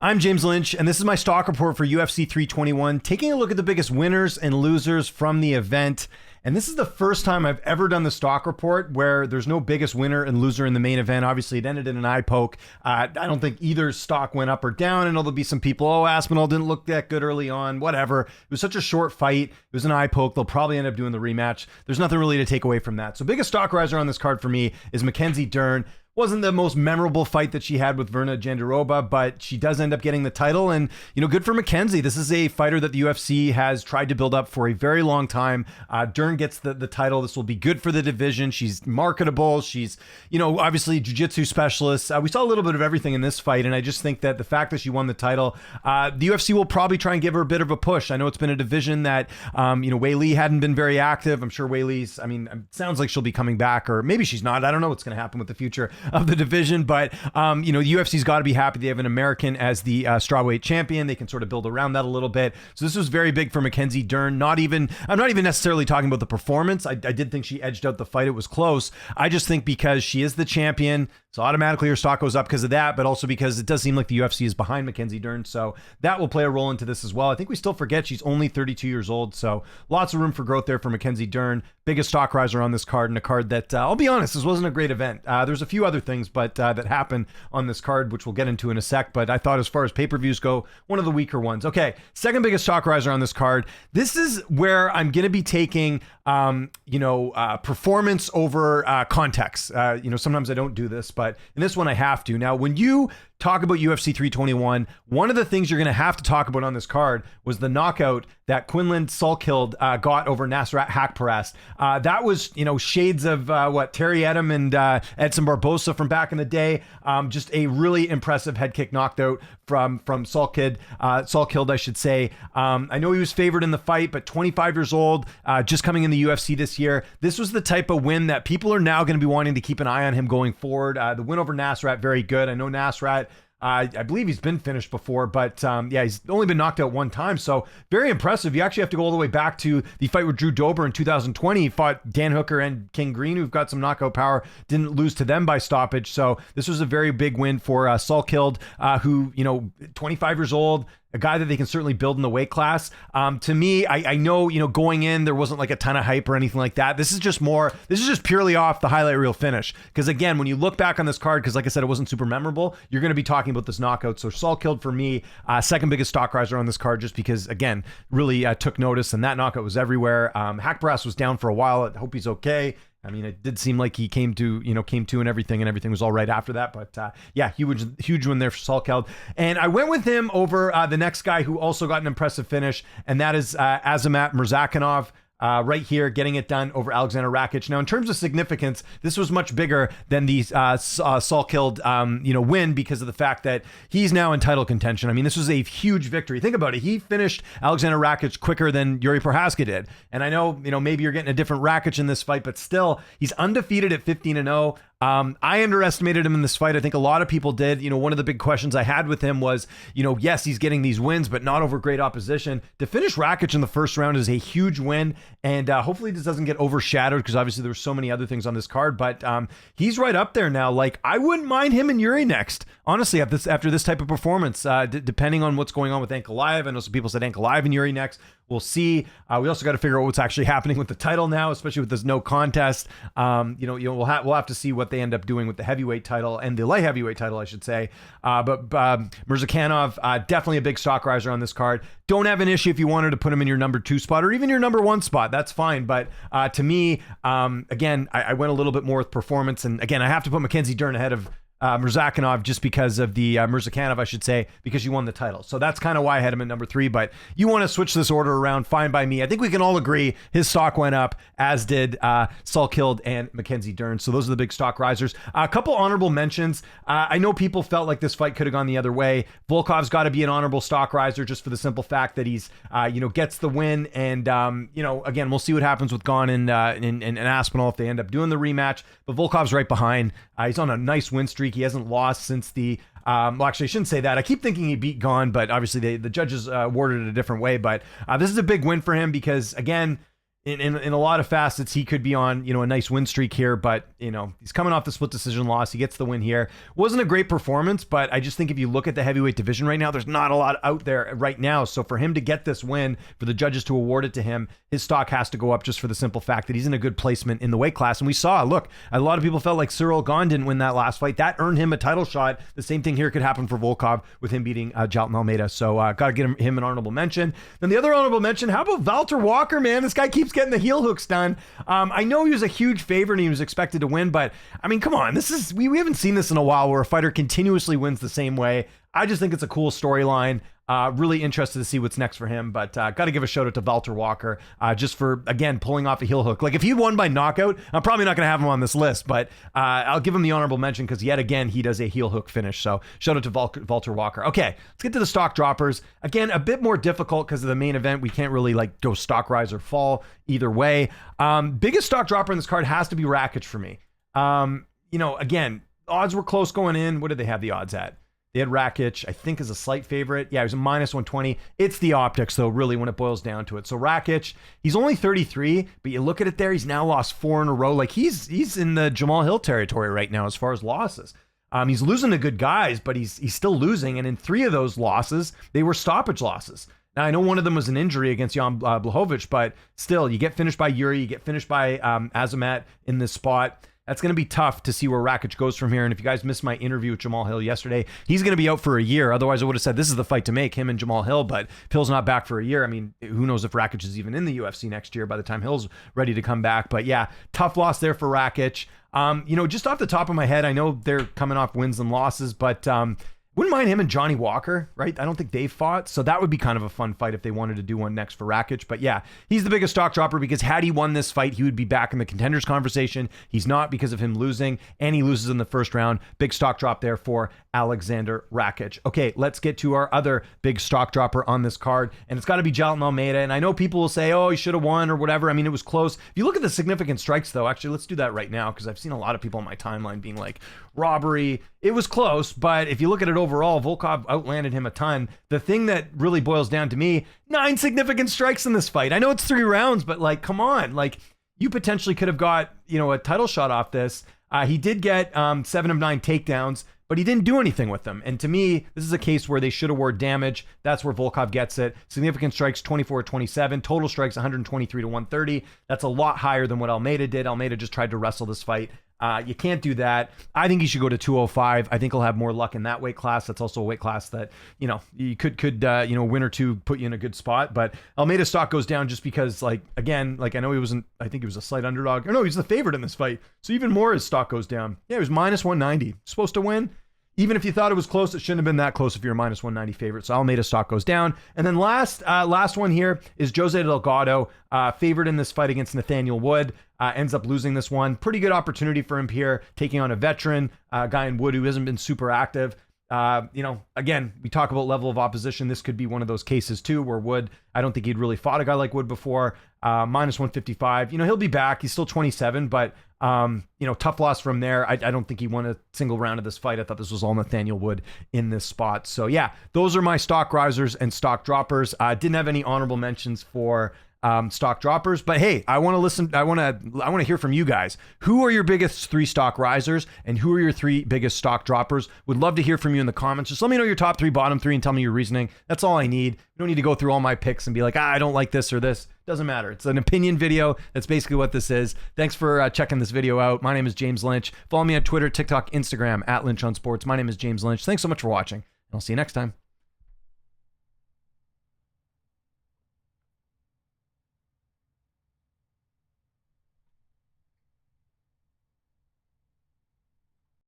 I'm James Lynch, and this is my stock report for UFC 321, taking a look at the biggest winners and losers from the event. And this is the first time I've ever done the stock report where there's no biggest winner and loser in the main event. Obviously, it ended in an eye poke. I don't think either stock went up or down. I know there'll be some people, Aspinall didn't look that good early on, whatever. It was such a short fight. It was an eye poke. They'll probably end up doing the rematch. There's nothing really to take away from that. So biggest stock riser on this card for me is Mackenzie Dern. Wasn't the most memorable fight that she had with Virna Jandiroba, but she does end up getting the title, and good for Mackenzie. This is a fighter that the UFC has tried to build up for a very long time. Dern gets the title. This will be good for the division. She's marketable. She's obviously jiu-jitsu specialist. We saw a little bit of everything in this fight, and I just think that the fact that she won the title, the UFC will probably try and give her a bit of a push. I know it's been a division that Wei Li hadn't been very active. I'm sure Wei Li's, it sounds like she'll be coming back, or maybe she's not. I don't know what's going to happen with the future of the division, but the UFC's got to be happy they have an American as the strawweight champion. They can sort of build around that a little bit. So this was very big for Mackenzie Dern. I'm not even necessarily talking about the performance. I did think she edged out the fight. It was close. I just think because she is the champion, so automatically her stock goes up because of that, but also because it does seem like the UFC is behind Mackenzie Dern. So that will play a role into this as well. I think we still forget she's only 32 years old. So lots of room for growth there for Mackenzie Dern. Biggest stock riser on this card, and a card that I'll be honest, this wasn't a great event. There's a few other things, but that happened on this card, which we'll get into in a sec. But I thought as far as pay-per-views go, one of the weaker ones. Okay, second biggest stock riser on this card. This is where I'm going to be taking performance over context. Sometimes I don't do this, but in this one I have to. Now, when you talk about UFC 321, one of the things you're going to have to talk about on this card was the knockout that Quillan Salkilld got over Nasrat Haqparast. That was, shades of Terry Edom and Edson Barbosa from back in the day. Just a really impressive head kick knockout from Salkilld, I should say. I know he was favored in the fight, but 25 years old, just coming in the UFC this year. This was the type of win that people are now going to be wanting to keep an eye on him going forward. The win over Nasrat, very good. I know Nasrat, I believe he's been finished before, but he's only been knocked out one time. So very impressive. You actually have to go all the way back to the fight with Drew Dober in 2020. He fought Dan Hooker and King Green, who've got some knockout power, didn't lose to them by stoppage. So this was a very big win for Salkilld, who, 25 years old, a guy that they can certainly build in the weight class. To me, I know, going in, there wasn't like a ton of hype or anything like that. This is just purely off the highlight reel finish. Because again, when you look back on this card, because like I said, it wasn't super memorable, you're going to be talking about this knockout. So Salkilld for me, second biggest stock riser on this card, just because, again, really took notice, and that knockout was everywhere. Haqparast was down for a while. I hope he's okay. It did seem like he came to and everything was all right after that. But huge win there for Salkilld. And I went with him over the next guy who also got an impressive finish, and that is Azamat Murzakanov. Right here, getting it done over Aleksandar Rakic. Now, in terms of significance, this was much bigger than the Salkilld, win, because of the fact that he's now in title contention. This was a huge victory. Think about it. He finished Aleksandar Rakic quicker than Yuri Prochazka did. And I know, maybe you're getting a different Rakic in this fight, but still, he's undefeated at 15-0. I underestimated him in this fight. I think a lot of people did. One of the big questions I had with him was, yes, he's getting these wins, but not over great opposition. To finish Rakic in the first round is a huge win, and hopefully this doesn't get overshadowed, because obviously there were so many other things on this card, but he's right up there now. Like, I wouldn't mind him and Yuri next, honestly, after this type of performance, depending on what's going on with Ankalaev. I know some people said Ankalaev and Yuri next. We'll see. We also got to figure out what's actually hhappening with the title now, especially with this no contest. We'll have to see what they end up doing with the heavyweight title and the light heavyweight title, I should say. But Murzakanov, definitely a big stock riser on this card. Don't have an issue if you wanted to put him in your number 2 spot or even your number 1 spot. That's fine. But to me, again, I went a little bit more with performance. And again, I have to put Mackenzie Dern ahead of Murzakanov, just because of the Murzakanov, I should say, because you won the title. So that's kind of why I had him at number 3, but you want to switch this order around, fine by me. I think we can all agree his stock went up, as did Salkilld and Mackenzie Dern. So those are the big stock risers. A couple honorable mentions. I know people felt like this fight could have gone the other way. Volkov's got to be an honorable stock riser, just for the simple fact that he's, gets the win. And, again, we'll see what happens with Gane and Aspinall if they end up doing the rematch. But Volkov's right behind. He's on a nice win streak. He hasn't lost since the actually, I shouldn't say that. I keep thinking he beat Gane, but obviously the judges awarded it a different way. But this is a big win for him because, again, in a lot of facets, he could be on, a nice win streak here, but, he's coming off the split decision loss. He gets the win here. Wasn't a great performance, but I just think if you look at the heavyweight division right now, there's not a lot out there right now. So for him to get this win, for the judges to award it to him, his stock has to go up just for the simple fact that he's in a good placement in the weight class. And we saw, look, a lot of people felt like Cyril Gane didn't win that last fight. That earned him a title shot. The same thing here could happen for Volkov with him beating Jailton Almeida. So got to get him an honorable mention. Then the other honorable mention, how about Valter Walker, man? This guy keeps getting the heel hooks done. I know he was a huge favorite and he was expected to win, but I mean, come on, this is we haven't seen this in a while where a fighter continuously wins the same way. I just think it's a cool storyline. Really interested to see what's next for him, but got to give a shout out to Valter Walker just for, again, pulling off a heel hook. Like if he won by knockout, I'm probably not going to have him on this list, but I'll give him the honorable mention because yet again, he does a heel hook finish. So shout out to Valter Walker. Okay, let's get to the stock droppers. Again, a bit more difficult because of the main event. We can't really like go stock rise or fall either way. Biggest stock dropper in this card has to be Rakic for me. Again, odds were close going in. What did they have the odds at? They had Rakic, I think, as a slight favorite. Yeah, he was a minus 120. It's the optics, though, really, when it boils down to it. So Rakic, he's only 33, but you look at it there, he's now lost 4 in a row. Like, he's in the Jamal Hill territory right now as far as losses. He's losing to good guys, but he's still losing. And in 3 of those losses, they were stoppage losses. Now, I know one of them was an injury against Jan Blachowicz, but still, you get finished by Yuri, you get finished by Azamat in this spot. That's going to be tough to see where Rakic goes from here. And if you guys missed my interview with Jamal Hill yesterday, he's going to be out for a year. Otherwise, I would have said this is the fight to make, him and Jamal Hill. But if Hill's not back for a year, I mean, who knows if Rakic is even in the UFC next year by the time Hill's ready to come back. But yeah, tough loss there for Rakic. Just off the top of my head, I know they're coming off wins and losses, but wouldn't mind him and Johnny Walker, right? I don't think they've fought, so that would be kind of a fun fight if they wanted to do one next for Rakic. But yeah, he's the biggest stock dropper because had he won this fight, he would be back in the contenders conversation. He's not because of him losing, and he loses in the first round. Big stock drop there for Aleksandar Rakic. Okay, let's get to our other big stock dropper on this card, and it's got to be Jailton Almeida. And I know people will say, oh, he should have won or whatever. I mean, it was close. If you look at the significant strikes, though, actually, let's do that right now because I've seen a lot of people on my timeline being like, robbery. It was close, but if you look at it overall, Volkov outlanded him a ton. The thing that really boils down to me, 9 significant strikes in this fight. I know it's 3 rounds, but like, come on. Like, you potentially could have got, a title shot off this. He did get 7 of 9 takedowns, but he didn't do anything with them. And to me, this is a case where they should award damage. That's where Volkov gets it. Significant strikes, 24-27. Total strikes, 123-130. That's a lot higher than what Almeida did. Almeida just tried to wrestle this fight. You can't do that. I think he should go to 205. I think he'll have more luck in that weight class. That's also a weight class that, you could win or two, put you in a good spot. But Almeida's stock goes down just because, I know he wasn't, I think he was a slight underdog. Or no, he's the favorite in this fight. So even more his stock goes down. Yeah, he was minus 190. Supposed to win. Even if you thought it was close, it shouldn't have been that close if you're a minus 190 favorite. So Almeida stock goes down. And then last one here is Jose Delgado, favored in this fight against Nathaniel Wood. Ends up losing this one. Pretty good opportunity for him here, taking on a veteran guy in Wood who hasn't been super active. Again, we talk about level of opposition. This could be one of those cases too, where Wood, I don't think he'd really fought a guy like Wood before. Minus 155. He'll be back. He's still 27, but tough loss from there. I don't think he won a single round of this fight. I thought this was all Nathaniel Wood in this spot. So yeah, those are my stock risers and stock droppers. Didn't have any honorable mentions for stock droppers, but hey, I want to listen. I want to hear from you guys. Who are your biggest 3 stock risers and who are your 3 biggest stock droppers? Would love to hear from you in the comments. Just let me know your top 3, bottom 3, and tell me your reasoning. That's all I need. You don't need to go through all my picks and be like, I don't like this or this. Doesn't matter. It's an opinion video. That's basically what this is. Thanks for checking this video out. My name is James Lynch. Follow me on Twitter, TikTok, Instagram @LynchOnSports. My name is James Lynch. Thanks so much for watching. I'll see you next time.